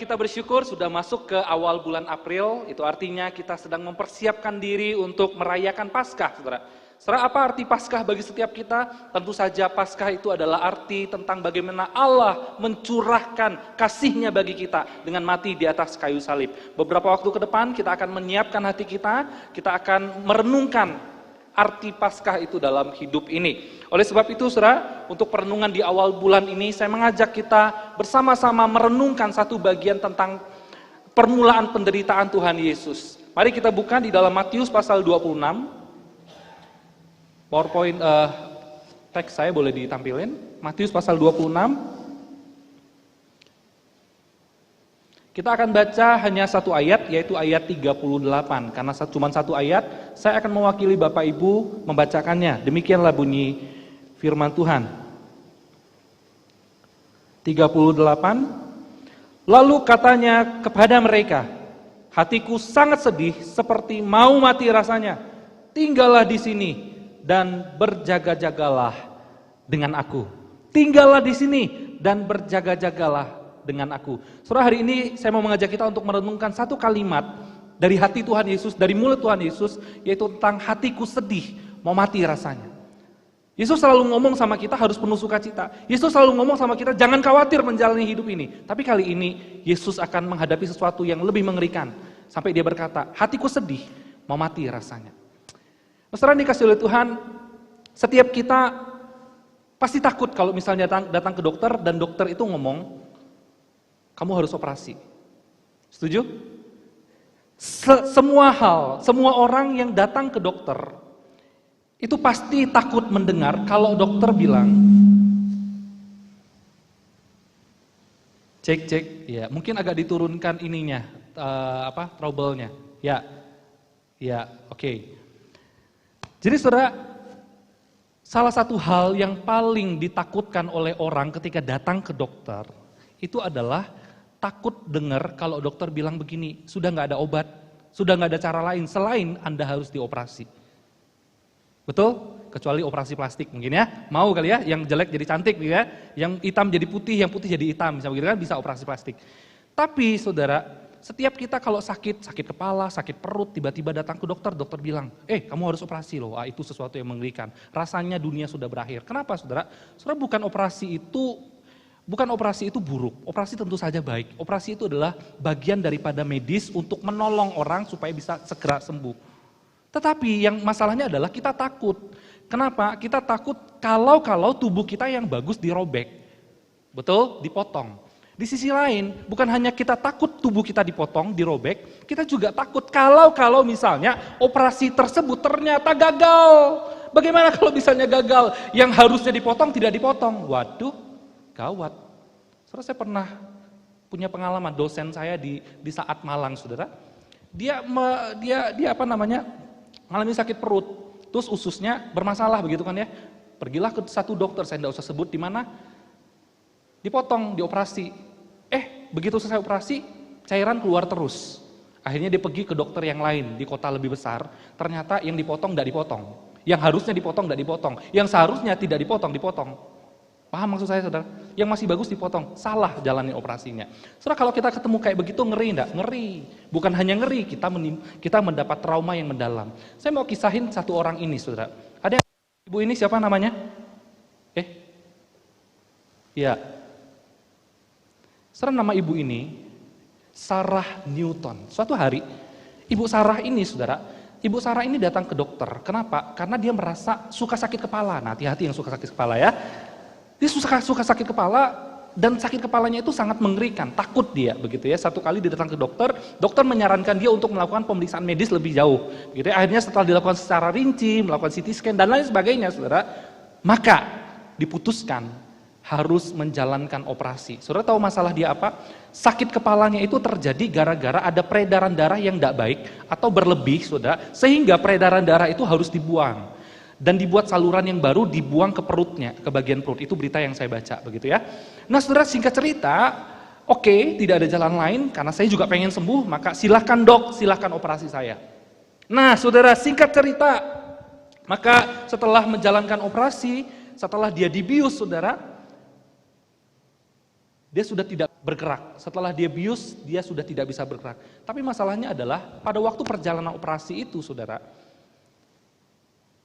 kita bersyukur sudah masuk ke awal bulan April, itu artinya kita sedang mempersiapkan diri untuk merayakan Paskah, saudara. Saudara, apa arti Paskah bagi setiap kita? Tentu saja Paskah itu adalah arti tentang bagaimana Allah mencurahkan kasih-Nya bagi kita dengan mati di atas kayu salib. Beberapa waktu ke depan kita akan menyiapkan hati kita akan merenungkan arti Paskah itu dalam hidup ini. Oleh sebab itu, saudara, untuk perenungan di awal bulan ini, saya mengajak kita bersama-sama merenungkan satu bagian tentang permulaan penderitaan Tuhan Yesus. Mari kita buka di dalam Matius pasal 26. PowerPoint teks saya boleh ditampilin. Matius pasal 26. Kita akan baca hanya satu ayat, yaitu ayat 38. Karena cuma satu ayat, saya akan mewakili Bapak Ibu membacakannya. Demikianlah bunyi firman Tuhan. 38. Lalu katanya kepada mereka, hatiku sangat sedih seperti mau mati rasanya. Tinggallah di sini dan berjaga-jagalah dengan aku. Tinggallah di sini dan berjaga-jagalah dengan aku. Saudara, hari ini saya mau mengajak kita untuk merenungkan satu kalimat dari hati Tuhan Yesus, dari mulut Tuhan Yesus, yaitu tentang hatiku sedih, mau mati rasanya. Yesus selalu ngomong sama kita harus penuh sukacita. Yesus selalu ngomong sama kita jangan khawatir menjalani hidup ini. Tapi kali ini Yesus akan menghadapi sesuatu yang lebih mengerikan. Sampai dia berkata, hatiku sedih, mau mati rasanya. Saudara dikasih oleh Tuhan, setiap kita pasti takut kalau misalnya datang ke dokter dan dokter itu ngomong, kamu harus operasi. Setuju? Semua orang yang datang ke dokter, itu pasti takut mendengar kalau dokter bilang, cek, ya mungkin agak diturunkan ininya, trouble-nya, ya, oke. Jadi saudara, salah satu hal yang paling ditakutkan oleh orang ketika datang ke dokter, itu adalah takut dengar kalau dokter bilang begini, sudah nggak ada obat, sudah nggak ada cara lain selain Anda harus dioperasi. Betul? Kecuali operasi plastik mungkin ya, mau kali ya, yang jelek jadi cantik ya, yang hitam jadi putih, yang putih jadi hitam, misalnya begitu kan bisa operasi plastik. Tapi saudara, setiap kita kalau sakit kepala, sakit perut, tiba-tiba datang ke dokter, dokter bilang, kamu harus operasi loh, itu sesuatu yang mengerikan. Rasanya dunia sudah berakhir. Kenapa saudara? Saudara, bukan operasi itu buruk, operasi tentu saja baik. Operasi itu adalah bagian daripada medis untuk menolong orang supaya bisa segera sembuh. Tetapi yang masalahnya adalah kita takut. Kenapa? Kita takut kalau tubuh kita yang bagus dirobek. Betul? Dipotong. Di sisi lain, bukan hanya kita takut tubuh kita dipotong, dirobek, kita juga takut kalau misalnya operasi tersebut ternyata gagal. Bagaimana kalau misalnya gagal, yang harusnya dipotong tidak dipotong? Waduh, gawat. Saudara, saya pernah punya pengalaman, dosen saya di saat Malang, saudara. Dia mengalami sakit perut, terus ususnya bermasalah begitu kan ya. Pergilah ke satu dokter, saya tidak usah sebut di mana. Dipotong, dioperasi. Begitu selesai operasi, cairan keluar terus. Akhirnya dia pergi ke dokter yang lain di kota lebih besar. Ternyata yang dipotong tidak dipotong. Yang harusnya dipotong tidak dipotong. Yang seharusnya tidak dipotong, dipotong. Paham maksud saya saudara? Yang masih bagus dipotong, salah jalani operasinya. Saudara, kalau kita ketemu kayak begitu ngeri enggak? Ngeri. Bukan hanya ngeri, kita mendapat trauma yang mendalam. Saya mau kisahin satu orang ini saudara. Ada yang, ibu ini siapa namanya? Ya. Saudara, nama ibu ini Sarah Newton. Suatu hari, ibu Sarah ini datang ke dokter. Kenapa? Karena dia merasa suka sakit kepala. Nah, hati-hati yang suka sakit kepala ya. Dia suka sakit kepala dan sakit kepalanya itu sangat mengerikan. Takut dia begitu ya. Satu kali dia datang ke dokter menyarankan dia untuk melakukan pemeriksaan medis lebih jauh. Begitu ya. Akhirnya setelah dilakukan secara rinci, melakukan CT scan dan lain sebagainya, saudara, maka diputuskan harus menjalankan operasi. Saudara tahu masalah dia apa? Sakit kepalanya itu terjadi gara-gara ada peredaran darah yang tidak baik atau berlebih, saudara, sehingga peredaran darah itu harus dibuang. Dan dibuat saluran yang baru dibuang ke perutnya, ke bagian perut. Itu berita yang saya baca, begitu ya. Nah saudara, singkat cerita, tidak ada jalan lain, karena saya juga pengen sembuh, maka silahkan dok, silahkan operasi saya. Nah saudara, singkat cerita, maka setelah menjalankan operasi, setelah dia dibius saudara, Dia sudah tidak bergerak. Setelah dia bius, dia sudah tidak bisa bergerak. Tapi masalahnya adalah pada waktu perjalanan operasi itu, saudara,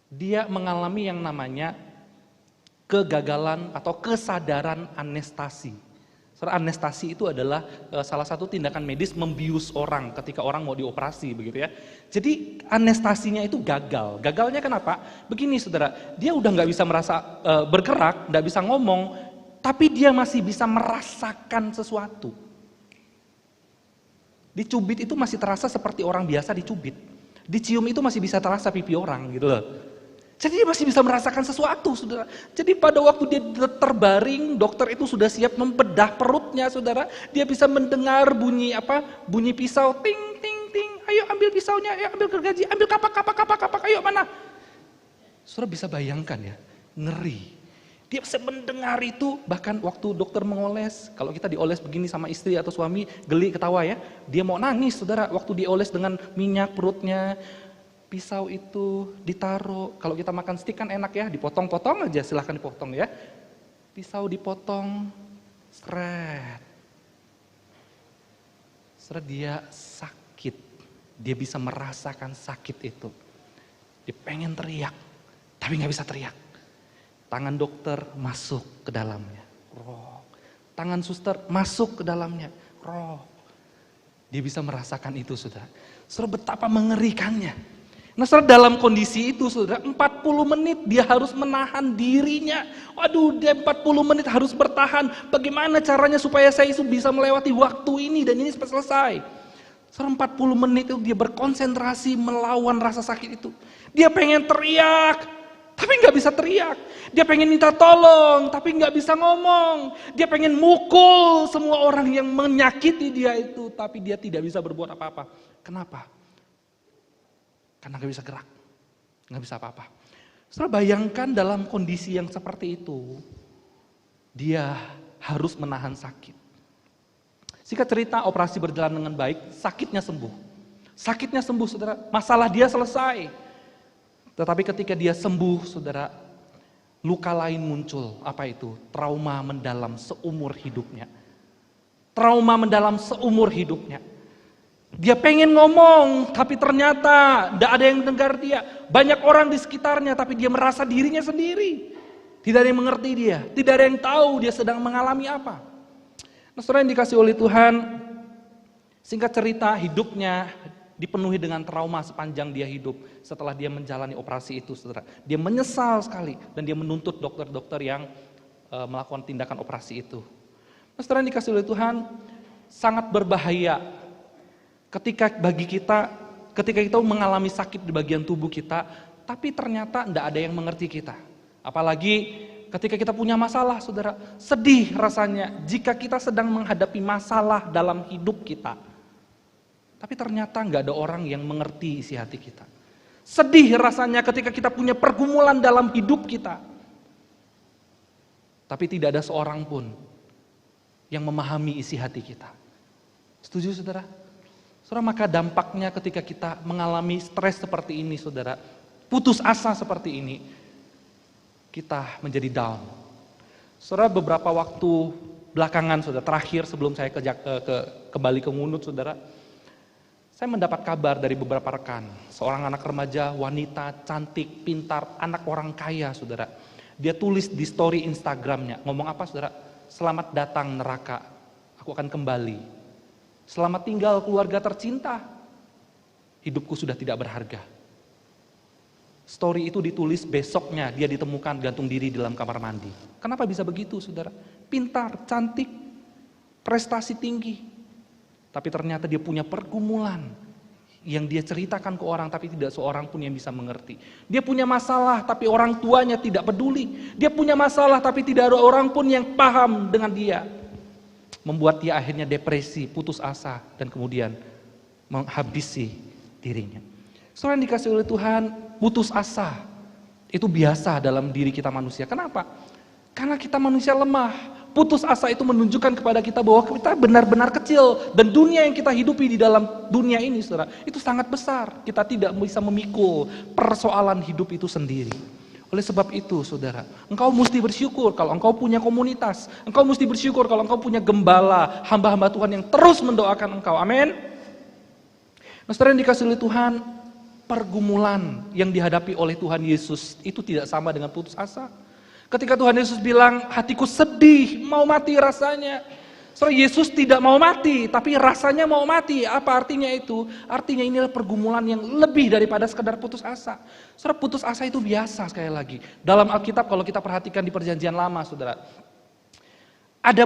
dia mengalami yang namanya kegagalan atau kesadaran anestasi. Saudara, anestasi itu adalah salah satu tindakan medis membius orang ketika orang mau dioperasi, begitu ya. Jadi anestasinya itu gagal. Gagalnya kenapa? Begini, saudara, dia udah nggak bisa bergerak, nggak bisa ngomong, tapi dia masih bisa merasakan sesuatu. Dicubit itu masih terasa seperti orang biasa dicubit. Dicium itu masih bisa terasa pipi orang, gitu loh. Jadi dia masih bisa merasakan sesuatu, saudara. Jadi pada waktu dia terbaring, dokter itu sudah siap membedah perutnya, saudara. Dia bisa mendengar bunyi bunyi pisau, ting ting ting. Ayo ambil pisaunya, ayo ambil gergaji, ambil kapak, ayo mana? Saudara bisa bayangkan ya, ngeri. Dia bisa mendengar itu, bahkan waktu dokter mengoles, kalau kita dioles begini sama istri atau suami, geli ketawa ya. Dia mau nangis, saudara, waktu dioles dengan minyak perutnya. Pisau itu ditaruh, kalau kita makan stik kan enak ya, dipotong-potong aja, silahkan dipotong ya. Pisau dipotong, seret. Dia sakit, dia bisa merasakan sakit itu. Dia pengen teriak, tapi gak bisa teriak. Tangan dokter masuk ke dalamnya, roh. Tangan suster masuk ke dalamnya, roh. Dia bisa merasakan itu, saudara. Saudara, betapa mengerikannya. Nah, saudara, dalam kondisi itu, saudara, 40 menit dia harus menahan dirinya. Waduh, dia 40 menit harus bertahan. Bagaimana caranya supaya saya itu bisa melewati waktu ini dan ini sampai selesai. Saudara, 40 menit itu dia berkonsentrasi melawan rasa sakit itu. Dia pengen teriak, tapi nggak bisa teriak. Dia pengen minta tolong, tapi nggak bisa ngomong. Dia pengen mukul semua orang yang menyakiti dia itu, tapi dia tidak bisa berbuat apa-apa. Kenapa? Karena nggak bisa gerak, nggak bisa apa-apa. Saudara, bayangkan dalam kondisi yang seperti itu, dia harus menahan sakit. Singkat cerita, operasi berjalan dengan baik, sakitnya sembuh. Sakitnya sembuh, saudara. Masalah dia selesai. Tetapi ketika dia sembuh, saudara, luka lain muncul. Apa itu? Trauma mendalam seumur hidupnya. Trauma mendalam seumur hidupnya. Dia pengen ngomong, tapi ternyata tidak ada yang dengar dia. Banyak orang di sekitarnya, tapi dia merasa dirinya sendiri. Tidak ada yang mengerti dia, tidak ada yang tahu dia sedang mengalami apa. Nah, saudara yang dikasih oleh Tuhan, singkat cerita hidupnya dipenuhi dengan trauma sepanjang dia hidup setelah dia menjalani operasi itu, saudara. Dia menyesal sekali dan dia menuntut dokter-dokter yang melakukan tindakan operasi itu. Nah, saudara yang dikasih oleh Tuhan, sangat berbahaya ketika kita mengalami sakit di bagian tubuh kita, tapi ternyata tidak ada yang mengerti kita. Apalagi ketika kita punya masalah, saudara, sedih rasanya jika kita sedang menghadapi masalah dalam hidup kita. Tapi ternyata nggak ada orang yang mengerti isi hati kita. Sedih rasanya ketika kita punya pergumulan dalam hidup kita. Tapi tidak ada seorang pun yang memahami isi hati kita. Setuju, saudara? Saudara, maka dampaknya ketika kita mengalami stres seperti ini, saudara, putus asa seperti ini, kita menjadi down. Saudara, beberapa waktu belakangan, saudara, terakhir sebelum saya kembali ke Ngunut, saudara, saya mendapat kabar dari beberapa rekan, seorang anak remaja, wanita, cantik, pintar, anak orang kaya, saudara. Dia tulis di story Instagramnya, ngomong apa, saudara? Selamat datang neraka, aku akan kembali. Selamat tinggal keluarga tercinta, hidupku sudah tidak berharga. Story itu ditulis besoknya dia ditemukan gantung diri di dalam kamar mandi. Kenapa bisa begitu, saudara? Pintar, cantik, prestasi tinggi. Tapi ternyata dia punya pergumulan yang dia ceritakan ke orang tapi tidak seorang pun yang bisa mengerti. Dia punya masalah tapi orang tuanya tidak peduli. Dia punya masalah tapi tidak ada orang pun yang paham dengan dia. Membuat dia akhirnya depresi, putus asa, dan kemudian menghabisi dirinya. Saudara yang dikasih oleh Tuhan, putus asa itu biasa dalam diri kita manusia. Kenapa? Karena kita manusia lemah. Putus asa itu menunjukkan kepada kita bahwa kita benar-benar kecil. Dan dunia yang kita hidupi di dalam dunia ini, saudara, itu sangat besar. Kita tidak bisa memikul persoalan hidup itu sendiri. Oleh sebab itu, saudara, engkau mesti bersyukur kalau engkau punya komunitas. Engkau mesti bersyukur kalau engkau punya gembala, hamba-hamba Tuhan yang terus mendoakan engkau. Amin. Nah, saudara yang dikasihi oleh Tuhan, pergumulan yang dihadapi oleh Tuhan Yesus itu tidak sama dengan putus asa. Ketika Tuhan Yesus bilang, hatiku sedih, mau mati rasanya. Saudara, Yesus tidak mau mati, tapi rasanya mau mati. Apa artinya itu? Artinya inilah pergumulan yang lebih daripada sekedar putus asa. Saudara, putus asa itu biasa sekali lagi. Dalam Alkitab kalau kita perhatikan di Perjanjian Lama, saudara. Ada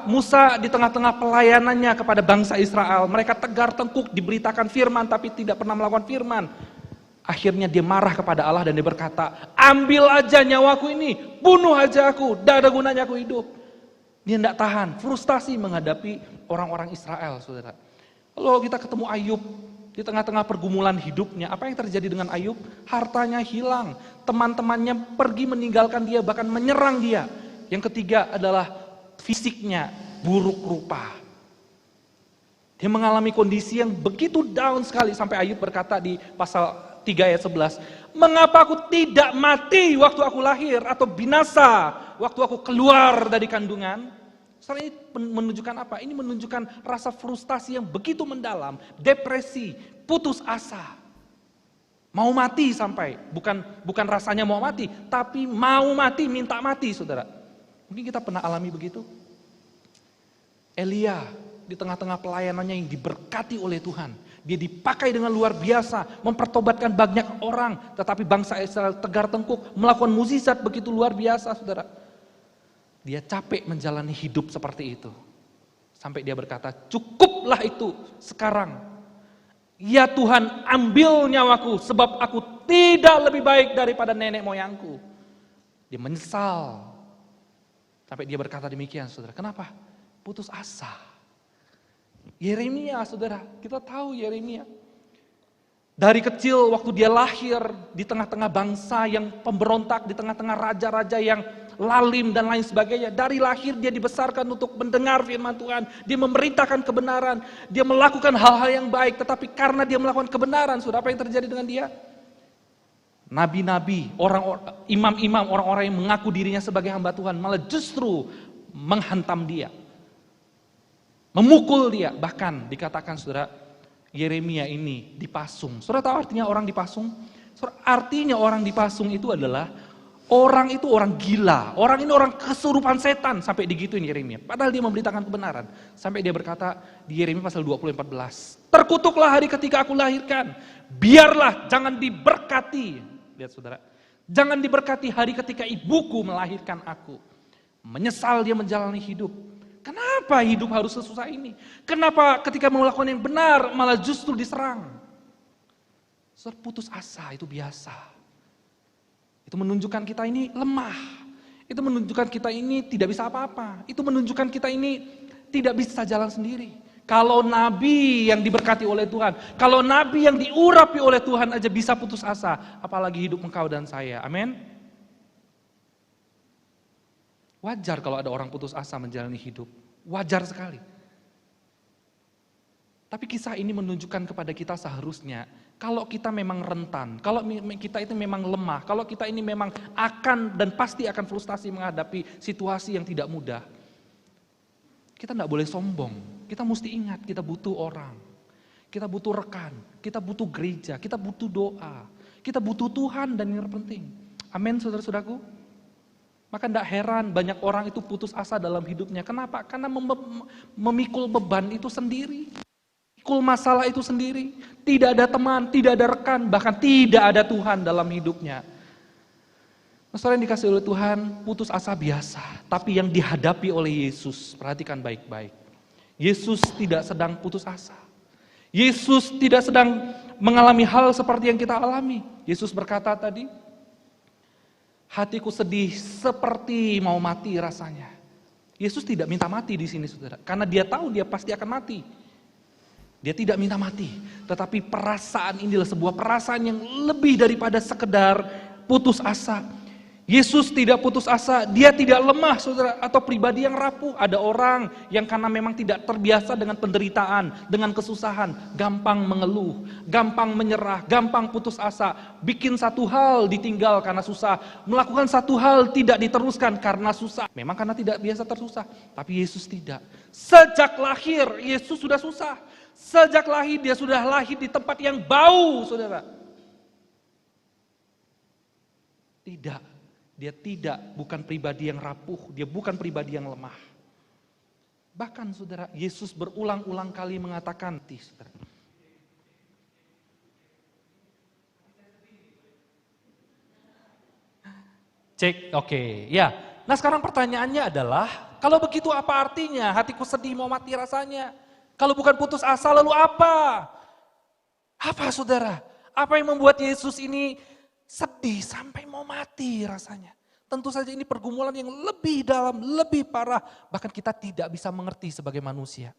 Musa di tengah-tengah pelayanannya kepada bangsa Israel. Mereka tegar tengkuk, diberitakan firman, tapi tidak pernah melakukan firman. Akhirnya dia marah kepada Allah dan dia berkata, ambil aja nyawaku ini, bunuh aja aku, tidak ada gunanya aku hidup. Dia tidak tahan, frustasi menghadapi orang-orang Israel, saudara. Lalu kita ketemu Ayub, di tengah-tengah pergumulan hidupnya, apa yang terjadi dengan Ayub? Hartanya hilang, teman-temannya pergi meninggalkan dia, bahkan menyerang dia. Yang ketiga adalah fisiknya buruk rupa. Dia mengalami kondisi yang begitu down sekali, sampai Ayub berkata di pasal 3 ayat 11, mengapa aku tidak mati waktu aku lahir, atau binasa waktu aku keluar dari kandungan? Soalnya ini menunjukkan apa? Ini menunjukkan rasa frustasi yang begitu mendalam, depresi, putus asa. Mau mati sampai, bukan rasanya mau mati, tapi mau mati, minta mati, saudara. Mungkin kita pernah alami begitu. Elia di tengah-tengah pelayanannya yang diberkati oleh Tuhan. Dia dipakai dengan luar biasa, mempertobatkan banyak orang. Tetapi bangsa Israel tegar tengkuk, melakukan mukjizat begitu luar biasa, saudara. Dia capek menjalani hidup seperti itu. Sampai dia berkata, cukuplah itu sekarang. Ya Tuhan, ambil nyawaku sebab aku tidak lebih baik daripada nenek moyangku. Dia menyesal. Sampai dia berkata demikian, saudara. Kenapa? Putus asa. Yeremia, saudara, kita tahu Yeremia. Dari kecil waktu dia lahir di tengah-tengah bangsa yang pemberontak, di tengah-tengah raja-raja yang lalim dan lain sebagainya. Dari lahir dia dibesarkan untuk mendengar firman Tuhan. Dia memerintahkan kebenaran. Dia melakukan hal-hal yang baik. Tetapi karena dia melakukan kebenaran, saudara, apa yang terjadi dengan dia? Nabi-nabi, imam-imam, orang-orang yang mengaku dirinya sebagai hamba Tuhan malah justru menghantam dia. Memukul dia. Bahkan dikatakan, saudara, Yeremia ini dipasung. Saudara tahu artinya orang dipasung? Saudara, artinya orang dipasung itu adalah orang itu orang gila. Orang ini orang kesurupan setan, sampai digituin Yeremia. Padahal dia memberitakan kebenaran. Sampai dia berkata di Yeremia pasal 20:14, terkutuklah hari ketika aku lahirkan. Biarlah jangan diberkati. Lihat saudara, jangan diberkati hari ketika ibuku melahirkan aku. Menyesal dia menjalani hidup. Kenapa hidup harus sesusah ini? Kenapa ketika melakukan yang benar malah justru diserang? Putus asa itu biasa. Itu menunjukkan kita ini lemah. Itu menunjukkan kita ini tidak bisa apa-apa. Itu menunjukkan kita ini tidak bisa jalan sendiri. Kalau nabi yang diberkati oleh Tuhan, kalau nabi yang diurapi oleh Tuhan aja bisa putus asa, apalagi hidup engkau dan saya. Amin. Wajar kalau ada orang putus asa menjalani hidup. Wajar sekali. Tapi kisah ini menunjukkan kepada kita seharusnya, kalau kita memang rentan, kalau kita itu memang lemah, kalau kita ini memang akan dan pasti akan frustasi menghadapi situasi yang tidak mudah, kita tidak boleh sombong. Kita mesti ingat, kita butuh orang. Kita butuh rekan, kita butuh gereja, kita butuh doa. Kita butuh Tuhan dan yang terpenting. Amin, saudara-saudaraku. Maka tidak heran banyak orang itu putus asa dalam hidupnya. Kenapa? Karena memikul beban itu sendiri. Memikul masalah itu sendiri. Tidak ada teman, tidak ada rekan, bahkan tidak ada Tuhan dalam hidupnya. Saudara yang dikasih oleh Tuhan, putus asa biasa. Tapi yang dihadapi oleh Yesus, perhatikan baik-baik. Yesus tidak sedang putus asa. Yesus tidak sedang mengalami hal seperti yang kita alami. Yesus berkata tadi, hatiku sedih seperti mau mati rasanya. Yesus tidak minta mati di sini, saudara. Karena dia tahu dia pasti akan mati. Dia tidak minta mati. Tetapi perasaan inilah sebuah perasaan yang lebih daripada sekedar putus asa. Yesus tidak putus asa, dia tidak lemah saudara, atau pribadi yang rapuh. Ada orang yang karena memang tidak terbiasa dengan penderitaan, dengan kesusahan, gampang mengeluh, gampang menyerah, gampang putus asa, bikin satu hal ditinggal karena susah, melakukan satu hal tidak diteruskan karena susah. Memang karena tidak biasa tersusah, tapi Yesus tidak. Sejak lahir Yesus sudah susah, sejak lahir dia sudah lahir di tempat yang bau saudara. Tidak. Dia bukan pribadi yang rapuh, dia bukan pribadi yang lemah. Bahkan saudara, Yesus berulang-ulang kali mengatakan, saudara. Cek, oke. Ya. Nah sekarang pertanyaannya adalah, kalau begitu apa artinya? Hatiku sedih mau mati rasanya. Kalau bukan putus asa lalu apa? Apa saudara? Apa yang membuat Yesus ini sedih sampai mau mati rasanya? Tentu saja ini pergumulan yang lebih dalam, lebih parah. Bahkan kita tidak bisa mengerti sebagai manusia.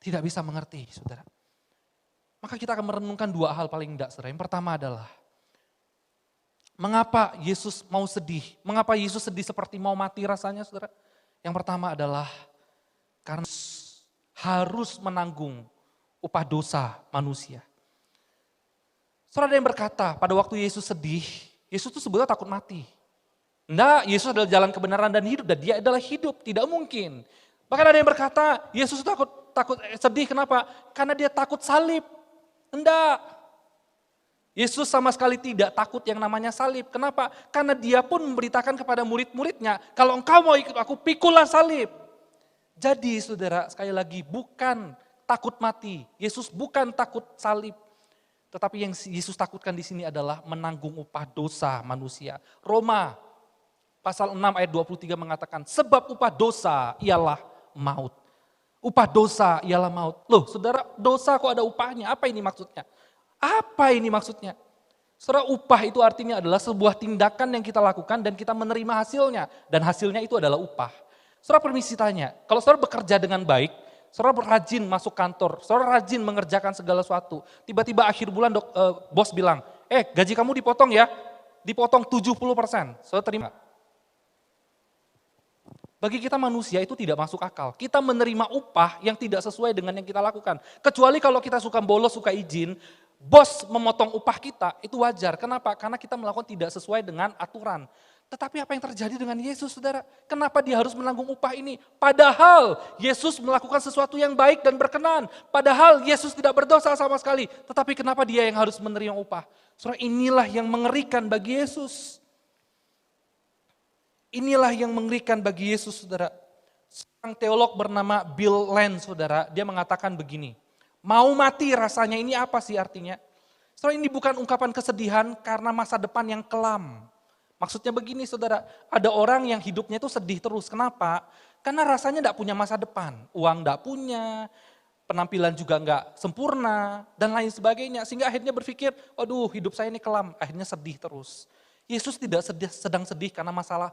Tidak bisa mengerti saudara. Maka kita akan merenungkan dua hal paling tidak saudara. Yang pertama adalah, mengapa Yesus mau sedih? Mengapa Yesus sedih seperti mau mati rasanya saudara? Yang pertama adalah, karena harus menanggung upah dosa manusia. Saudara ada yang berkata, pada waktu Yesus sedih, Yesus itu sebetulnya takut mati. Enggak, Yesus adalah jalan kebenaran dan hidup, dan dia adalah hidup, tidak mungkin. Bahkan ada yang berkata, Yesus takut sedih, kenapa? Karena dia takut salib. Enggak. Yesus sama sekali tidak takut yang namanya salib. Kenapa? Karena dia pun memberitakan kepada murid-muridnya, kalau engkau mau ikut aku, pikulah salib. Jadi saudara, sekali lagi, bukan takut mati. Yesus bukan takut salib. Tetapi yang Yesus takutkan di sini adalah menanggung upah dosa manusia. Roma pasal 6 ayat 23 mengatakan, sebab upah dosa ialah maut. Upah dosa ialah maut. Loh saudara, dosa kok ada upahnya? Apa ini maksudnya? Apa ini maksudnya? Saudara, upah itu artinya adalah sebuah tindakan yang kita lakukan dan kita menerima hasilnya. Dan hasilnya itu adalah upah. Saudara permisi tanya, kalau saudara bekerja dengan baik, saudara rajin masuk kantor, saudara rajin mengerjakan segala sesuatu. Tiba-tiba akhir bulan bos bilang, gaji kamu dipotong ya, dipotong 70%. Saudara terima? Bagi kita manusia itu tidak masuk akal. Kita menerima upah yang tidak sesuai dengan yang kita lakukan. Kecuali kalau kita suka bolos, suka izin, bos memotong upah kita, itu wajar. Kenapa? Karena kita melakukan tidak sesuai dengan aturan. Tetapi apa yang terjadi dengan Yesus, saudara? Kenapa dia harus menanggung upah ini? Padahal Yesus melakukan sesuatu yang baik dan berkenan. Padahal Yesus tidak berdosa sama sekali. Tetapi kenapa dia yang harus menerima upah? Saudara, inilah yang mengerikan bagi Yesus. Inilah yang mengerikan bagi Yesus, saudara. Seorang teolog bernama Bill Lance, saudara, dia mengatakan begini. Mau mati rasanya, ini apa sih artinya? Saudara, ini bukan ungkapan kesedihan karena masa depan yang kelam. Maksudnya begini saudara, ada orang yang hidupnya itu sedih terus. Kenapa? Karena rasanya tidak punya masa depan. Uang tidak punya, penampilan juga nggak sempurna, dan lain sebagainya. Sehingga akhirnya berpikir, aduh hidup saya ini kelam, akhirnya sedih terus. Yesus tidak sedang sedih karena masa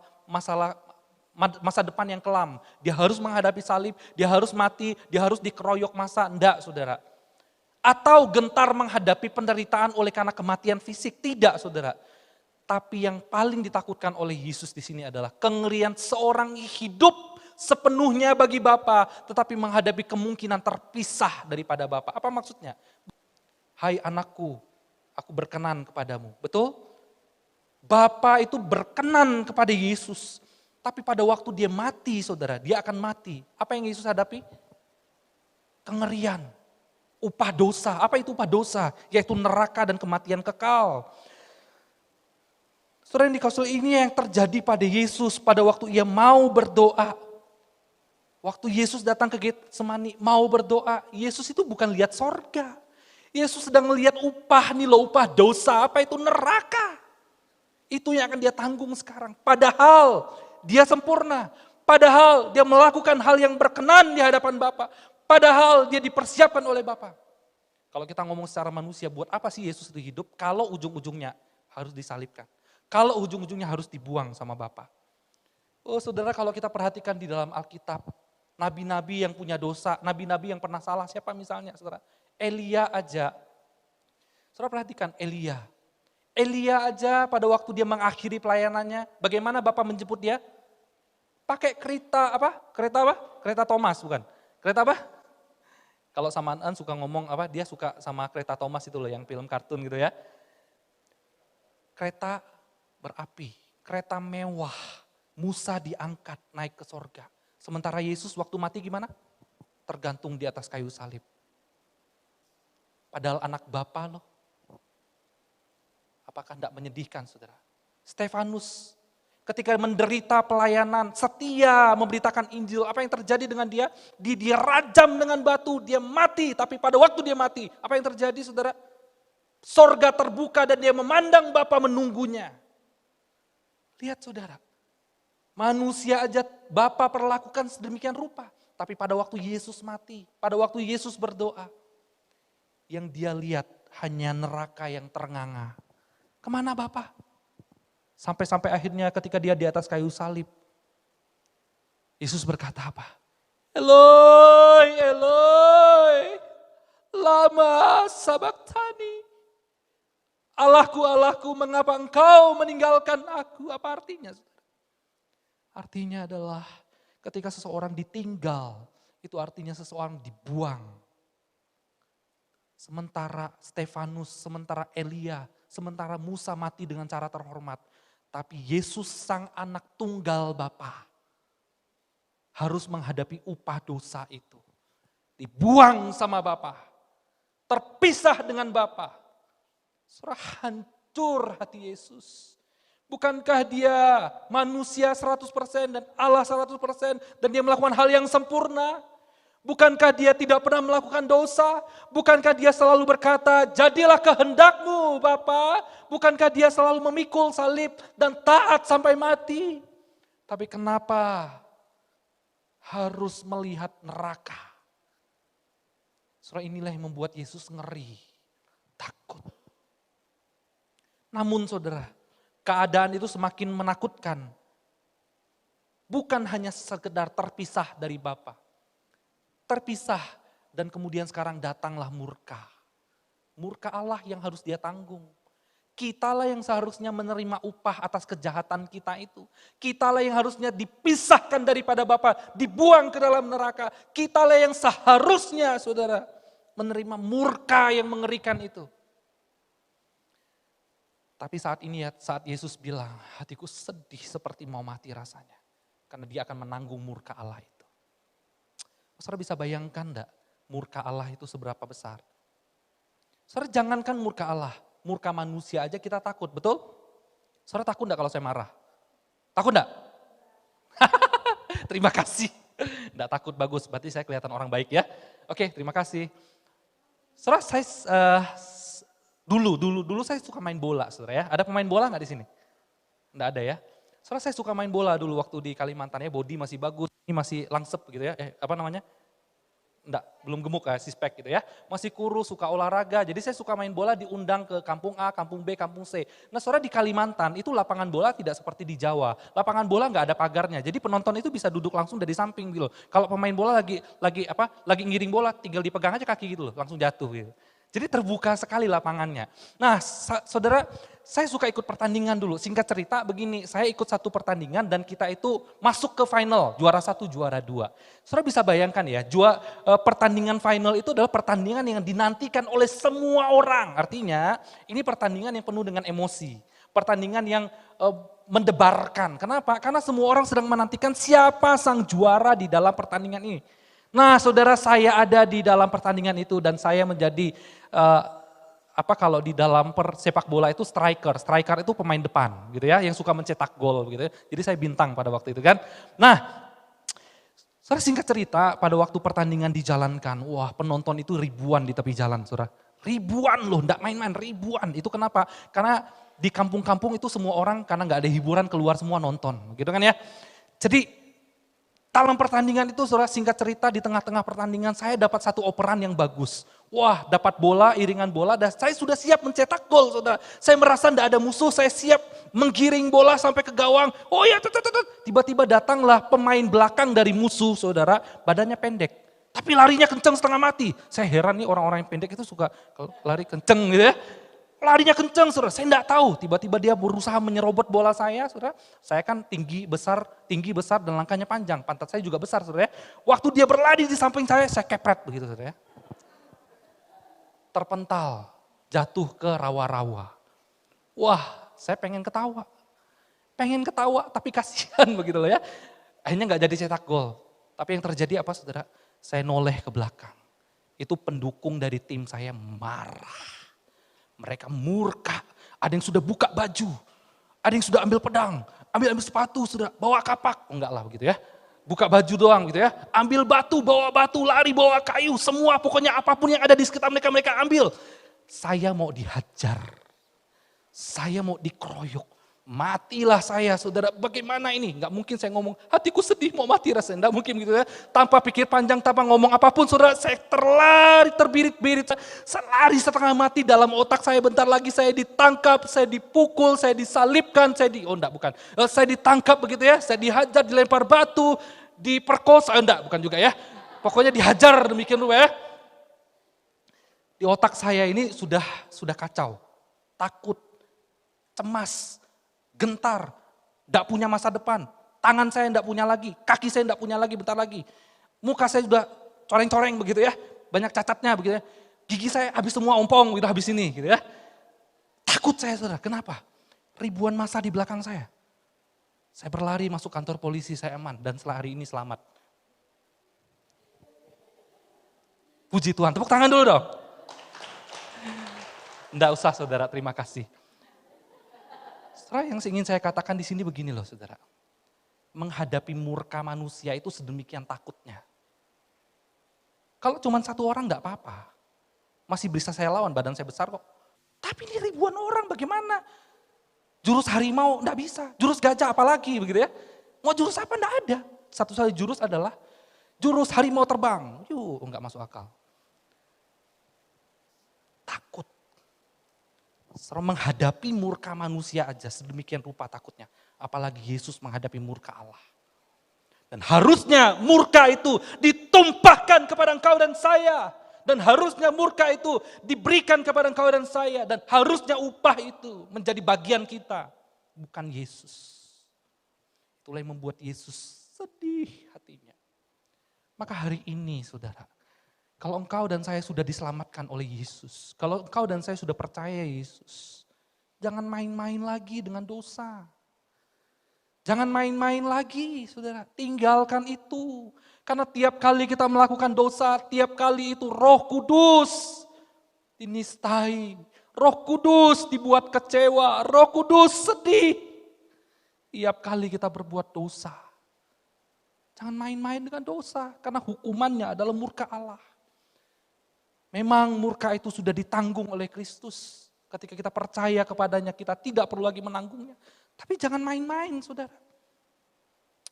depan yang kelam. Dia harus menghadapi salib, dia harus mati, dia harus dikeroyok masa. Enggak saudara. Atau gentar menghadapi penderitaan oleh karena kematian fisik. Tidak saudara. Tapi yang paling ditakutkan oleh Yesus di sini adalah kengerian seorang hidup sepenuhnya bagi Bapa, tetapi menghadapi kemungkinan terpisah daripada Bapa. Apa maksudnya? Hai anakku, aku berkenan kepadamu. Betul? Bapa itu berkenan kepada Yesus. Tapi pada waktu dia mati saudara, dia akan mati. Apa yang Yesus hadapi? Kengerian. Upah dosa. Apa itu upah dosa? Yaitu neraka dan kematian kekal. Saudara yang dikasihi, ini yang terjadi pada Yesus pada waktu ia mau berdoa. Waktu Yesus datang ke Getsemani mau berdoa, Yesus itu bukan lihat sorga. Yesus sedang melihat upah nih loh, upah dosa, apa itu neraka. Itu yang akan dia tanggung sekarang. Padahal dia sempurna, padahal dia melakukan hal yang berkenan di hadapan Bapa, padahal dia dipersiapkan oleh Bapa. Kalau kita ngomong secara manusia, buat apa sih Yesus itu hidup kalau ujung-ujungnya harus disalibkan? Kalau ujung-ujungnya harus dibuang sama Bapa. Oh saudara, kalau kita perhatikan di dalam Alkitab, nabi-nabi yang punya dosa, nabi-nabi yang pernah salah, siapa misalnya saudara? Elia aja. Saudara perhatikan Elia. Elia aja pada waktu dia mengakhiri pelayanannya, bagaimana Bapak menjemput dia? Pakai kereta apa? Kereta apa? Kereta Thomas bukan? Kereta apa? Kalau samaan suka ngomong apa? Dia suka sama kereta Thomas itu loh yang film kartun gitu ya. Kereta berapi, kereta mewah. Musa diangkat naik ke sorga. Sementara Yesus waktu mati gimana? Tergantung di atas kayu salib. Padahal anak Bapa loh. Apakah tidak menyedihkan saudara? Stefanus ketika menderita pelayanan, setia memberitakan Injil, apa yang terjadi dengan dia? Dia rajam dengan batu, dia mati. Tapi pada waktu dia mati, apa yang terjadi saudara? Sorga terbuka dan dia memandang Bapa menunggunya. Lihat saudara, manusia aja Bapa perlakukan sedemikian rupa. Tapi pada waktu Yesus mati, pada waktu Yesus berdoa, yang dia lihat hanya neraka yang ternganga. Kemana Bapa? Sampai akhirnya ketika dia di atas kayu salib, Yesus berkata apa? Eloi, Eloi, lama sabachthani. Allahku, Allahku, mengapa engkau meninggalkan aku? Apa artinya? Artinya adalah ketika seseorang ditinggal, itu artinya seseorang dibuang. Sementara Stefanus, sementara Elia, sementara Musa mati dengan cara terhormat. Tapi Yesus sang anak tunggal Bapa harus menghadapi upah dosa itu. Dibuang sama Bapa, terpisah dengan Bapa. Saudara, hancur hati Yesus. Bukankah dia manusia 100% dan Allah 100% dan dia melakukan hal yang sempurna? Bukankah dia tidak pernah melakukan dosa? Bukankah dia selalu berkata, jadilah kehendakmu Bapa? Bukankah dia selalu memikul salib dan taat sampai mati? Tapi kenapa harus melihat neraka? Saudara, inilah yang membuat Yesus ngeri, takut. Namun saudara, keadaan itu semakin menakutkan. Bukan hanya sekedar terpisah dari Bapa. Terpisah dan kemudian sekarang datanglah murka. Murka Allah yang harus dia tanggung. Kitalah yang seharusnya menerima upah atas kejahatan kita itu. Kitalah yang harusnya dipisahkan daripada Bapa, dibuang ke dalam neraka. Kitalah yang seharusnya saudara menerima murka yang mengerikan itu. Tapi saat ini ya, saat Yesus bilang, hatiku sedih seperti mau mati rasanya. Karena dia akan menanggung murka Allah itu. Saudara bisa bayangkan enggak murka Allah itu seberapa besar? Saudara jangankan murka Allah, murka manusia aja kita takut, betul? Saudara takut enggak kalau saya marah? Takut enggak? Terima kasih. Enggak takut, bagus, berarti saya kelihatan orang baik ya. Oke, terima kasih. Saudara saya dulu saya suka main bola saudara ya. Ada pemain bola enggak di sini? Enggak ada ya. Saudara saya suka main bola dulu waktu di Kalimantan ya, body masih bagus, ini masih langsep gitu ya, apa namanya? Enggak, belum gemuk ya, sispek gitu ya. Masih kurus, suka olahraga, jadi saya suka main bola diundang ke kampung A, kampung B, kampung C. Nah saudara di Kalimantan itu lapangan bola tidak seperti di Jawa. Lapangan bola enggak ada pagarnya, jadi penonton itu bisa duduk langsung dari samping gitu loh. Kalau pemain bola lagi ngiring bola, tinggal dipegang aja kaki gitu loh, langsung jatuh gitu. Jadi terbuka sekali lapangannya. Nah saudara, saya suka ikut pertandingan dulu. Singkat cerita begini, saya ikut satu pertandingan dan kita itu masuk ke final. Juara 1, juara 2. Saudara bisa bayangkan ya, pertandingan final itu adalah pertandingan yang dinantikan oleh semua orang. Artinya ini pertandingan yang penuh dengan emosi. Pertandingan yang mendebarkan. Kenapa? Karena semua orang sedang menantikan siapa sang juara di dalam pertandingan ini. Nah saudara, saya ada di dalam pertandingan itu dan saya menjadi kalau di dalam sepak bola itu striker itu pemain depan gitu ya, yang suka mencetak gol gitu ya. Jadi saya bintang pada waktu itu kan. Nah, saudara singkat cerita pada waktu pertandingan dijalankan, wah penonton itu ribuan di tepi jalan saudara. Ribuan loh, enggak main-main, ribuan. Itu kenapa? Karena di kampung-kampung itu semua orang karena enggak ada hiburan keluar semua nonton gitu kan ya. Jadi dalam pertandingan itu saudara singkat cerita di tengah-tengah pertandingan saya dapat satu operan yang bagus. Wah dapat bola, iringan bola dan saya sudah siap mencetak gol saudara. Saya merasa tidak ada musuh, saya siap menggiring bola sampai ke gawang. Oh ya, tiba-tiba datanglah pemain belakang dari musuh saudara, badannya pendek. Tapi larinya kenceng setengah mati. Saya heran nih orang-orang yang pendek itu suka lari kenceng gitu ya. larinya kenceng, saudara. Saya enggak tahu, tiba-tiba dia berusaha menyerobot bola saya, saudara. Saya kan tinggi besar dan langkahnya panjang. Pantat saya juga besar, saudara. Waktu dia berlari di samping saya kepret begitu, saudara. Terpental, jatuh ke rawa-rawa. Wah, saya pengen ketawa. Tapi kasihan begitu loh ya. Akhirnya nggak jadi cetak gol. Tapi yang terjadi apa, saudara? Saya noleh ke belakang. Itu pendukung dari tim saya marah. Mereka murka, ada yang sudah buka baju, ada yang sudah ambil pedang, ambil sepatu, sudah bawa kapak. Enggak lah begitu ya, buka baju doang gitu ya. Ambil batu, bawa batu, lari bawa kayu, semua pokoknya apapun yang ada di sekitar mereka, mereka ambil. Saya mau dihajar, saya mau dikeroyok. Matilah saya, saudara. Bagaimana ini? Enggak mungkin saya ngomong, hatiku sedih mau mati rasanya. Enggak mungkin gitu ya. Tanpa pikir panjang, tanpa ngomong apapun, saudara. Saya terlari, terbirit-birit. Saya lari setengah mati dalam otak saya. Bentar lagi saya ditangkap, saya dipukul, saya disalibkan, saya ditangkap begitu ya. Saya dihajar, dilempar batu, diperkosa. Bukan juga ya. Pokoknya dihajar demikian rupa ya. Di otak saya ini sudah kacau. Takut, cemas, gentar, tidak punya masa depan, tangan saya tidak punya lagi, kaki saya tidak punya lagi, bentar lagi. Muka saya sudah coreng-coreng begitu ya, banyak cacatnya begitu ya. Gigi saya habis semua ompong gitu habis ini gitu ya. Takut saya, saudara, kenapa? Ribuan massa di belakang saya. Saya berlari masuk kantor polisi, saya aman dan setelah hari ini selamat. Puji Tuhan, tepuk tangan dulu dong. Tidak usah, saudara, terima kasih. Saudara, yang ingin saya katakan di sini begini loh, saudara. Menghadapi murka manusia itu sedemikian takutnya. Kalau cuma satu orang enggak apa-apa. Masih bisa saya lawan, badan saya besar kok. Tapi ini ribuan orang bagaimana? Jurus harimau enggak bisa, jurus gajah apalagi begitu ya. Mau jurus apa enggak ada. Satu-satunya jurus adalah jurus harimau terbang. Enggak masuk akal. Takut. Menghadapi murka manusia aja sedemikian rupa takutnya. Apalagi Yesus menghadapi murka Allah. Dan harusnya murka itu ditumpahkan kepada engkau dan saya. Dan harusnya murka itu diberikan kepada engkau dan saya. Dan harusnya upah itu menjadi bagian kita. Bukan Yesus. Itulah yang membuat Yesus sedih hatinya. Maka hari ini, saudara, kalau engkau dan saya sudah diselamatkan oleh Yesus, kalau engkau dan saya sudah percaya Yesus, jangan main-main lagi dengan dosa. Jangan main-main lagi, saudara. Tinggalkan itu. Karena tiap kali kita melakukan dosa, tiap kali itu Roh Kudus dinistai. Roh Kudus dibuat kecewa, Roh Kudus sedih. Tiap kali kita berbuat dosa. Jangan main-main dengan dosa, karena hukumannya adalah murka Allah. Memang murka itu sudah ditanggung oleh Kristus. Ketika kita percaya kepadanya, kita tidak perlu lagi menanggungnya. Tapi jangan main-main, saudara.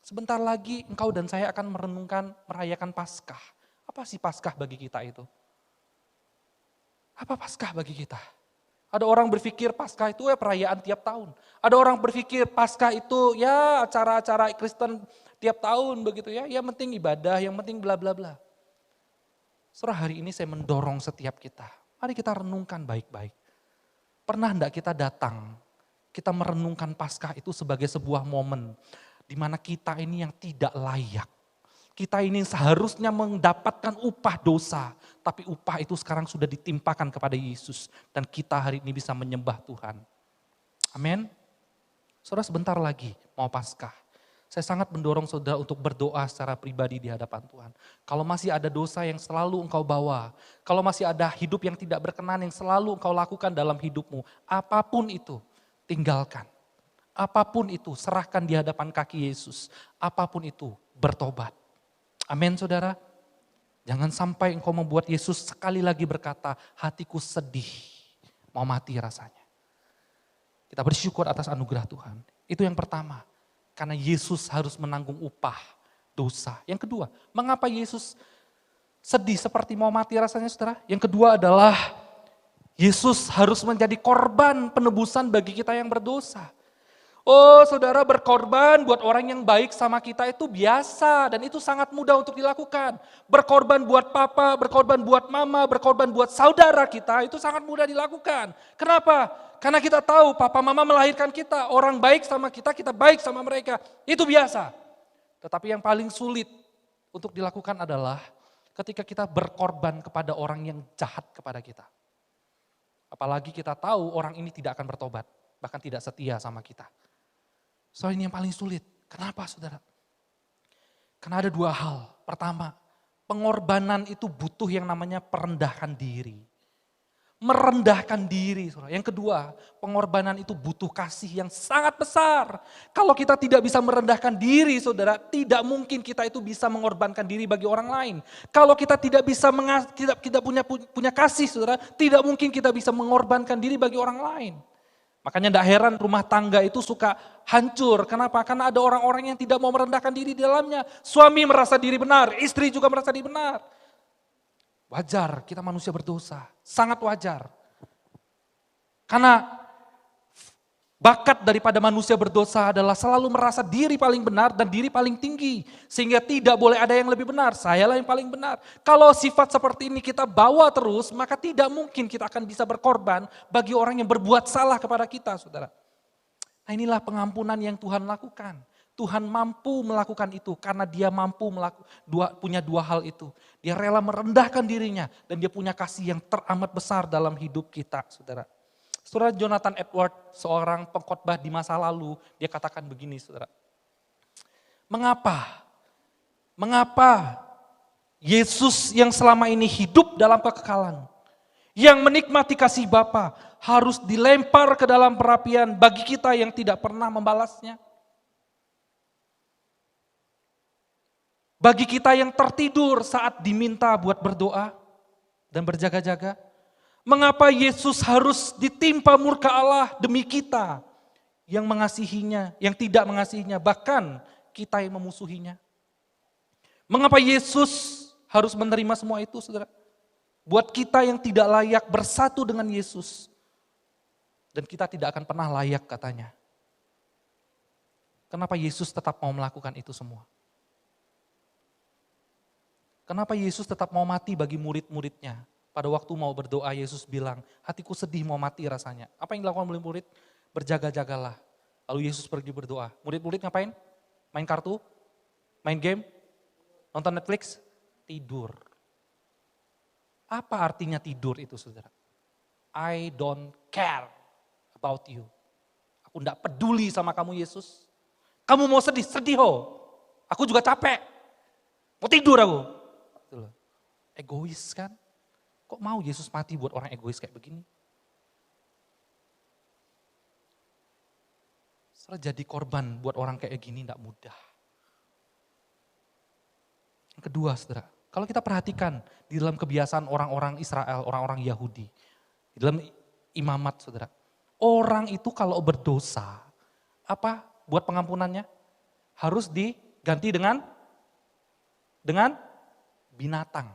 Sebentar lagi engkau dan saya akan merayakan Paskah. Apa sih Paskah bagi kita itu? Apa Paskah bagi kita? Ada orang berpikir Paskah itu perayaan tiap tahun. Ada orang berpikir Paskah itu ya acara-acara Kristen tiap tahun begitu ya. Yang penting ibadah, yang penting bla bla bla. Saudara, hari ini saya mendorong setiap kita. Mari kita renungkan baik-baik. Pernah enggak kita datang, kita merenungkan Paskah itu sebagai sebuah momen di mana kita ini yang tidak layak. Kita ini seharusnya mendapatkan upah dosa, tapi upah itu sekarang sudah ditimpakan kepada Yesus dan kita hari ini bisa menyembah Tuhan. Amin. Saudara, sebentar lagi mau Paskah. Saya sangat mendorong saudara untuk berdoa secara pribadi di hadapan Tuhan. Kalau masih ada dosa yang selalu engkau bawa, kalau masih ada hidup yang tidak berkenan yang selalu engkau lakukan dalam hidupmu, apapun itu, tinggalkan. Apapun itu, serahkan di hadapan kaki Yesus. Apapun itu, bertobat. Amin, saudara. Jangan sampai engkau membuat Yesus sekali lagi berkata, hatiku sedih, mau mati rasanya. Kita bersyukur atas anugerah Tuhan. Itu yang pertama. Karena Yesus harus menanggung upah dosa. Yang kedua, mengapa Yesus sedih seperti mau mati rasanya, saudara? Yang kedua adalah Yesus harus menjadi korban penebusan bagi kita yang berdosa. Oh saudara, berkorban buat orang yang baik sama kita itu biasa dan itu sangat mudah untuk dilakukan. Berkorban buat papa, berkorban buat mama, berkorban buat saudara kita itu sangat mudah dilakukan. Kenapa? Karena kita tahu papa mama melahirkan kita, orang baik sama kita, kita baik sama mereka. Itu biasa. Tetapi yang paling sulit untuk dilakukan adalah ketika kita berkorban kepada orang yang jahat kepada kita. Apalagi kita tahu orang ini tidak akan bertobat, bahkan tidak setia sama kita. Soal ini yang paling sulit. Kenapa saudara? Karena ada dua hal. Pertama, pengorbanan itu butuh yang namanya perendahkan diri. Merendahkan diri. Saudara. Yang kedua, pengorbanan itu butuh kasih yang sangat besar. Kalau kita tidak bisa merendahkan diri saudara, tidak mungkin kita itu bisa mengorbankan diri bagi orang lain. Kalau kita tidak bisa tidak punya kasih saudara, tidak mungkin kita bisa mengorbankan diri bagi orang lain. Makanya tidak heran rumah tangga itu suka hancur. Kenapa? Karena ada orang-orang yang tidak mau merendahkan diri di dalamnya. Suami merasa diri benar, istri juga merasa diri benar. Wajar, kita manusia berdosa. Sangat wajar. Karena bakat daripada manusia berdosa adalah selalu merasa diri paling benar dan diri paling tinggi. Sehingga tidak boleh ada yang lebih benar, sayalah yang paling benar. Kalau sifat seperti ini kita bawa terus, maka tidak mungkin kita akan bisa berkorban bagi orang yang berbuat salah kepada kita, saudara. Nah inilah pengampunan yang Tuhan lakukan. Tuhan mampu melakukan itu karena dia mampu punya dua hal itu. Dia rela merendahkan dirinya dan dia punya kasih yang teramat besar dalam hidup kita, saudara. Saudara Jonathan Edwards, seorang pengkhotbah di masa lalu, dia katakan begini saudara. Mengapa Yesus yang selama ini hidup dalam kekekalan, yang menikmati kasih Bapa, harus dilempar ke dalam perapian bagi kita yang tidak pernah membalasnya? Bagi kita yang tertidur saat diminta buat berdoa dan berjaga-jaga? Mengapa Yesus harus ditimpa murka Allah demi kita yang mengasihinya, yang tidak mengasihinya, bahkan kita yang memusuhinya? Mengapa Yesus harus menerima semua itu, saudara? Buat kita yang tidak layak bersatu dengan Yesus. Dan kita tidak akan pernah layak katanya. Kenapa Yesus tetap mau melakukan itu semua? Kenapa Yesus tetap mau mati bagi murid-muridnya? Pada waktu mau berdoa, Yesus bilang, hatiku sedih mau mati rasanya. Apa yang dilakukan oleh murid? Berjaga-jagalah. Lalu Yesus pergi berdoa. Murid-murid ngapain? Main kartu? Main game? Nonton Netflix? Tidur. Apa artinya tidur itu, saudara? I don't care about you. Aku tidak peduli sama kamu, Yesus. Kamu mau sedih? Sedih, ho. Aku juga capek. Mau tidur aku. Egois kan? Kok mau Yesus mati buat orang egois kayak begini? Saudara, jadi korban buat orang kayak gini tidak mudah. Yang kedua, saudara, kalau kita perhatikan di dalam kebiasaan orang-orang Israel, orang-orang Yahudi, di dalam imamat, saudara, orang itu kalau berdosa, apa buat pengampunannya? Harus diganti dengan binatang.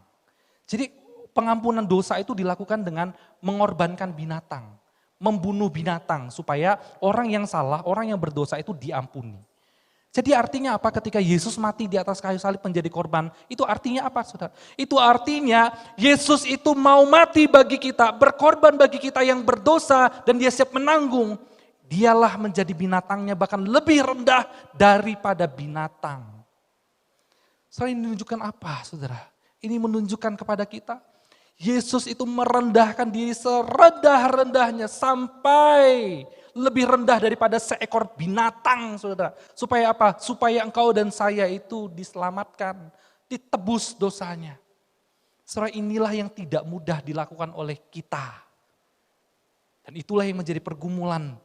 Jadi pengampunan dosa itu dilakukan dengan mengorbankan binatang, membunuh binatang supaya orang yang salah, orang yang berdosa itu diampuni. Jadi artinya apa ketika Yesus mati di atas kayu salib menjadi korban? Itu artinya apa, saudara? Itu artinya Yesus itu mau mati bagi kita, berkorban bagi kita yang berdosa dan dia siap menanggung. Dialah menjadi binatangnya bahkan lebih rendah daripada binatang. Saudara, ini menunjukkan apa, saudara? Ini menunjukkan kepada kita Yesus itu merendahkan diri serendah-rendahnya sampai lebih rendah daripada seekor binatang, saudara. Supaya apa? Supaya engkau dan saya itu diselamatkan, ditebus dosanya. Saudara, inilah yang tidak mudah dilakukan oleh kita. Dan itulah yang menjadi pergumulan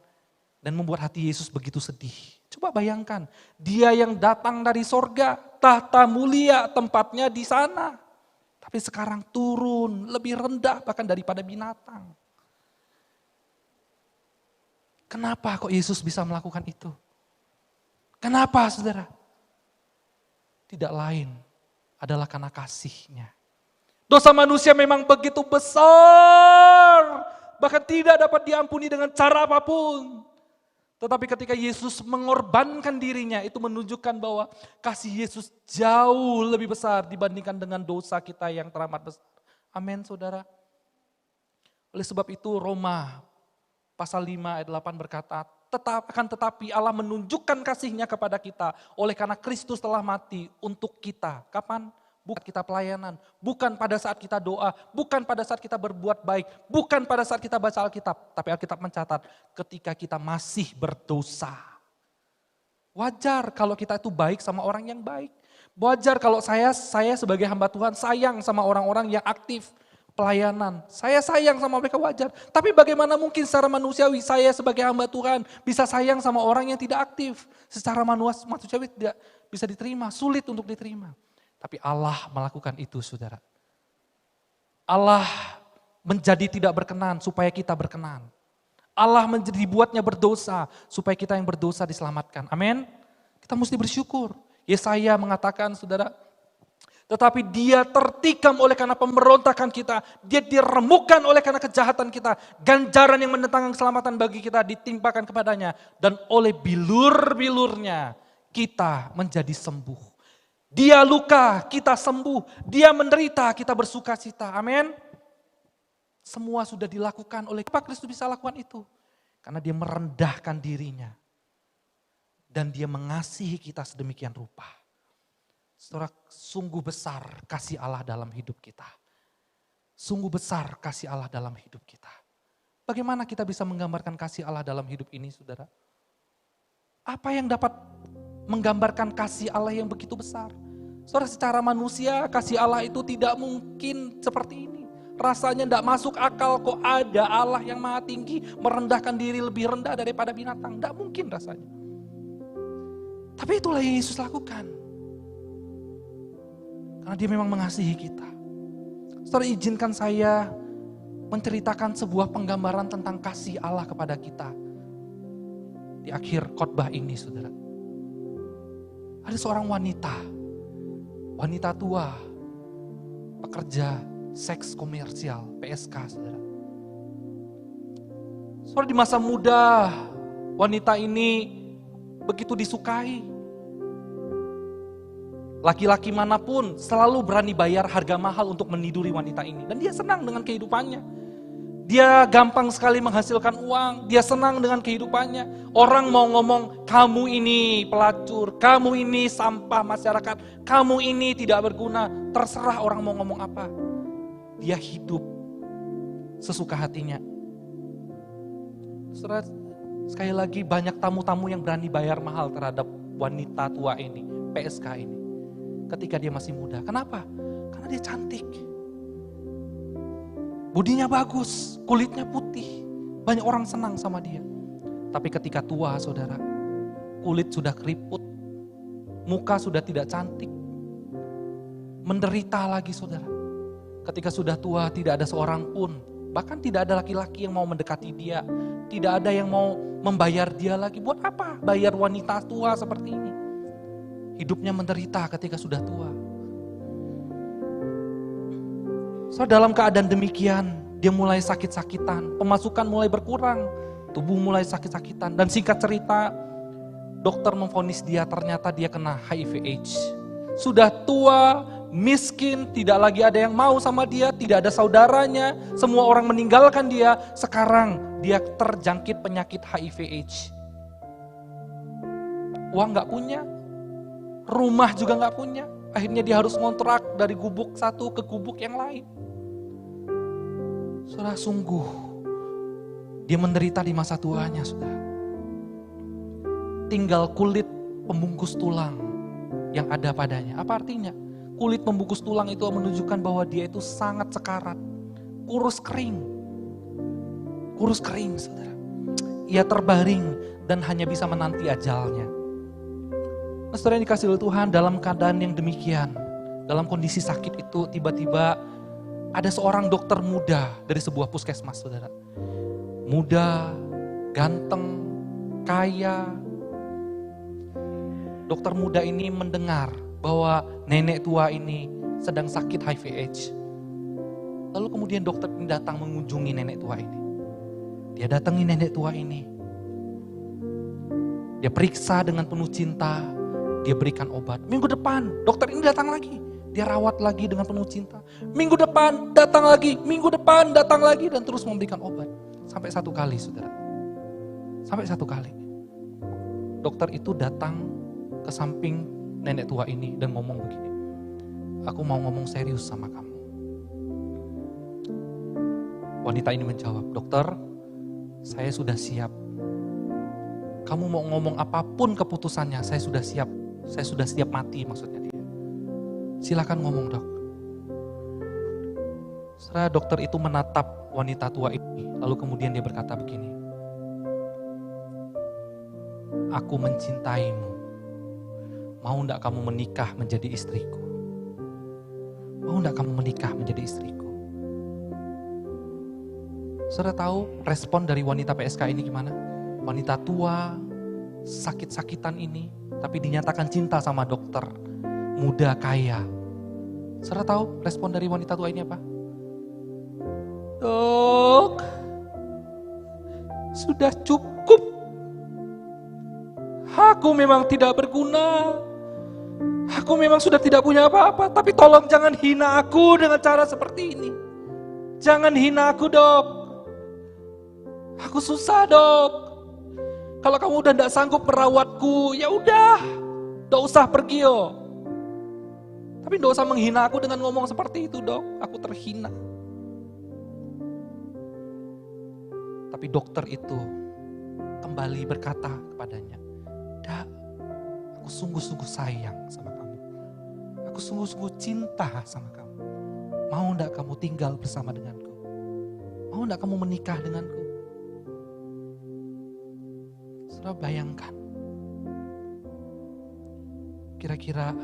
dan membuat hati Yesus begitu sedih. Coba bayangkan, dia yang datang dari sorga, tahta mulia tempatnya di sana. Tapi sekarang turun, lebih rendah bahkan daripada binatang. Kenapa kok Yesus bisa melakukan itu? Kenapa, saudara? Tidak lain adalah karena kasih-Nya. Dosa manusia memang begitu besar, bahkan tidak dapat diampuni dengan cara apapun. Tetapi ketika Yesus mengorbankan dirinya, itu menunjukkan bahwa kasih Yesus jauh lebih besar dibandingkan dengan dosa kita yang teramat besar. Amin, saudara. Oleh sebab itu Roma pasal 5 ayat 8 berkata, tetapi Allah menunjukkan kasih-Nya kepada kita oleh karena Kristus telah mati untuk kita. Kapan? Bukan kita pelayanan, bukan pada saat kita doa, bukan pada saat kita berbuat baik, bukan pada saat kita baca Alkitab. Tapi Alkitab mencatat ketika kita masih berdosa. Wajar kalau kita itu baik sama orang yang baik. Wajar kalau saya sebagai hamba Tuhan sayang sama orang-orang yang aktif pelayanan. Saya sayang sama mereka, wajar. Tapi bagaimana mungkin secara manusiawi saya sebagai hamba Tuhan bisa sayang sama orang yang tidak aktif. Secara manusiawi tidak bisa diterima, sulit untuk diterima. Tapi Allah melakukan itu, saudara. Allah menjadi tidak berkenan supaya kita berkenan. Allah menjadi buatnya berdosa supaya kita yang berdosa diselamatkan. Amin. Kita mesti bersyukur. Yesaya mengatakan, saudara, tetapi dia tertikam oleh karena pemberontakan kita. Dia diremukkan oleh karena kejahatan kita. Ganjaran yang mendatangkan keselamatan bagi kita ditimpakan kepadanya. Dan oleh bilur-bilurnya kita menjadi sembuh. Dia luka, kita sembuh. Dia menderita, kita bersuka cita. Amin. Semua sudah dilakukan oleh Pak Kristus bisa lakukan itu. Karena dia merendahkan dirinya. Dan dia mengasihi kita sedemikian rupa. Saudara, sungguh besar kasih Allah dalam hidup kita. Sungguh besar kasih Allah dalam hidup kita. Bagaimana kita bisa menggambarkan kasih Allah dalam hidup ini, saudara? Apa yang dapat menggambarkan kasih Allah yang begitu besar? Saudara, secara manusia kasih Allah itu tidak mungkin seperti ini. Rasanya tidak masuk akal kok ada Allah yang maha tinggi merendahkan diri lebih rendah daripada binatang. Tidak mungkin rasanya. Tapi itulah yang Yesus lakukan. Karena dia memang mengasihi kita. Saudara, izinkan saya menceritakan sebuah penggambaran tentang kasih Allah kepada kita. Di akhir khotbah ini, saudara. Ada seorang wanita tua, pekerja seks komersial, PSK, saudara. Saudara, di masa muda, wanita ini begitu disukai. Laki-laki manapun selalu berani bayar harga mahal untuk meniduri wanita ini. Dan dia senang dengan kehidupannya. Dia gampang sekali menghasilkan uang, dia senang dengan kehidupannya. Orang mau ngomong, kamu ini pelacur, kamu ini sampah masyarakat, kamu ini tidak berguna. Terserah orang mau ngomong apa. Dia hidup sesuka hatinya. Saudara, sekali lagi banyak tamu-tamu yang berani bayar mahal terhadap wanita tua ini, PSK ini. Ketika dia masih muda. Kenapa? Karena dia cantik. Budinya bagus, kulitnya putih. Banyak orang senang sama dia. Tapi ketika tua, saudara, kulit sudah keriput, muka sudah tidak cantik, menderita lagi, saudara. Ketika sudah tua, tidak ada seorang pun, bahkan tidak ada laki-laki yang mau mendekati dia, tidak ada yang mau membayar dia lagi. Buat apa bayar wanita tua seperti ini? Hidupnya menderita ketika sudah tua. So, dalam keadaan demikian, dia mulai sakit-sakitan, pemasukan mulai berkurang, tubuh mulai sakit-sakitan. Dan singkat cerita, dokter memvonis dia, ternyata dia kena HIV/AIDS. Sudah tua, miskin, tidak lagi ada yang mau sama dia, tidak ada saudaranya, semua orang meninggalkan dia. Sekarang dia terjangkit penyakit HIV/AIDS. Uang gak punya, rumah juga gak punya. Akhirnya dia harus ngontrak dari gubuk satu ke gubuk yang lain. Saudara, sungguh dia menderita di masa tuanya, saudara. Tinggal kulit pembungkus tulang yang ada padanya. Apa artinya? Kulit pembungkus tulang itu menunjukkan bahwa dia itu sangat sekarat. Kurus kering. Kurus kering, saudara. Ia terbaring dan hanya bisa menanti ajalnya. Nah, saudara yang dikasihi oleh Tuhan, dalam keadaan yang demikian, dalam kondisi sakit itu tiba-tiba ada seorang dokter muda dari sebuah puskesmas, saudara. Muda, ganteng, kaya. Dokter muda ini mendengar bahwa nenek tua ini sedang sakit HIV/AIDS. Lalu kemudian dokter ini datang mengunjungi nenek tua ini. Dia datangi nenek tua ini. Dia periksa dengan penuh cinta, dia berikan obat. Minggu depan, dokter ini datang lagi. Dia rawat lagi dengan penuh cinta. Minggu depan, datang lagi. Minggu depan, datang lagi. Dan terus memberikan obat. Sampai satu kali, saudara. Sampai satu kali. Dokter itu datang ke samping nenek tua ini dan ngomong begini. Aku mau ngomong serius sama kamu. Wanita ini menjawab, dokter, saya sudah siap. Kamu mau ngomong apapun keputusannya, saya sudah siap. Saya sudah siap mati maksudnya dia. Silakan ngomong, dok. Setelah dokter itu menatap wanita tua ini, lalu kemudian dia berkata begini. Aku mencintaimu. Mau enggak kamu menikah menjadi istriku? Mau enggak kamu menikah menjadi istriku? Saudara tahu respon dari wanita PSK ini gimana? Wanita tua, sakit-sakitan ini, tapi dinyatakan cinta sama dokter, muda, kaya. Saudara tahu respon dari wanita tua ini apa? Dok, sudah cukup. Aku memang tidak berguna. Aku memang sudah tidak punya apa-apa, tapi tolong jangan hina aku dengan cara seperti ini. Jangan hina aku, dok. Aku susah, dok. Kalau kamu udah tidak sanggup merawatku, ya udah, tidak usah pergi yo. Tapi tidak usah menghina aku dengan ngomong seperti itu, dok. Aku terhina. Tapi dokter itu kembali berkata kepadanya, "Dak, aku sungguh-sungguh sayang sama kamu. Aku sungguh-sungguh cinta sama kamu. Mau tidak kamu tinggal bersama denganku? Mau tidak kamu menikah denganku?" Saudara bayangkan, kira-kira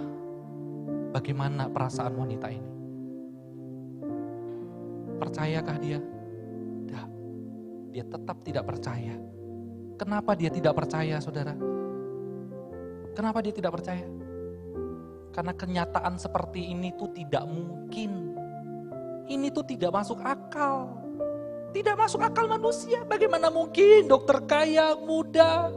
bagaimana perasaan wanita ini? Percayakah dia? Tidak, dia tetap tidak percaya. Kenapa dia tidak percaya, saudara? Kenapa dia tidak percaya? Karena kenyataan seperti ini tuh tidak mungkin. Ini tuh tidak masuk akal. Tidak masuk akal manusia. Bagaimana mungkin dokter kaya, muda,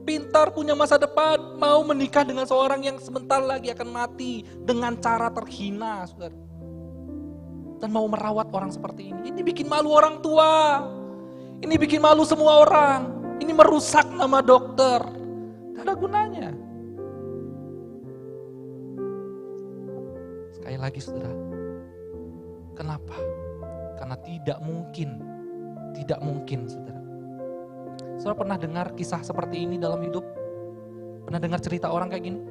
pintar, punya masa depan, mau menikah dengan seorang yang sebentar lagi akan mati dengan cara terhina, saudara. Dan mau merawat orang seperti ini. Ini bikin malu orang tua. Ini bikin malu semua orang. Ini merusak nama dokter. Tidak ada gunanya. Sekali lagi, saudara. Kenapa? Karena tidak mungkin. Tidak mungkin, saudara. Saudara pernah dengar kisah seperti ini dalam hidup? Pernah dengar cerita orang kayak gini?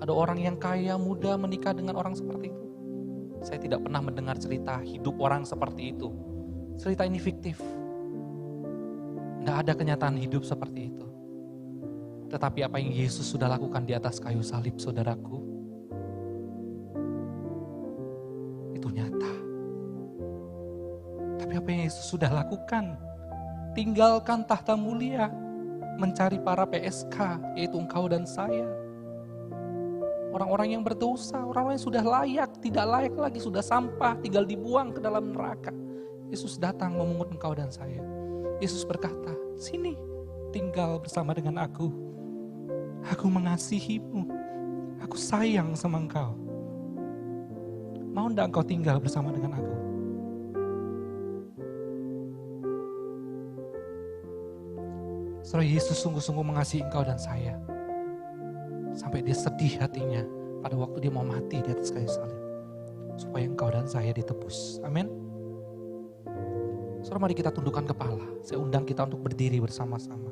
Ada orang yang kaya, muda, menikah dengan orang seperti itu? Saya tidak pernah mendengar cerita hidup orang seperti itu. Cerita ini fiktif. Tidak ada kenyataan hidup seperti itu. Tetapi apa yang Yesus sudah lakukan di atas kayu salib, saudaraku, itu nyata. Tapi apa yang Yesus sudah lakukan? Tinggalkan tahta mulia, mencari para PSK, yaitu engkau dan saya. Orang-orang yang berdosa, orang-orang yang sudah layak, tidak layak lagi, sudah sampah, tinggal dibuang ke dalam neraka. Yesus datang memungut engkau dan saya. Yesus berkata, sini, tinggal bersama dengan aku. Aku mengasihimu, aku sayang sama engkau. Mau enggak engkau tinggal bersama dengan aku? Saudara, Yesus sungguh-sungguh mengasihi engkau dan saya. Sampai dia sedih hatinya pada waktu dia mau mati di atas kayu salib. Supaya engkau dan saya ditebus. Amin. Saudara, mari kita tundukkan kepala. Saya undang kita untuk berdiri bersama-sama.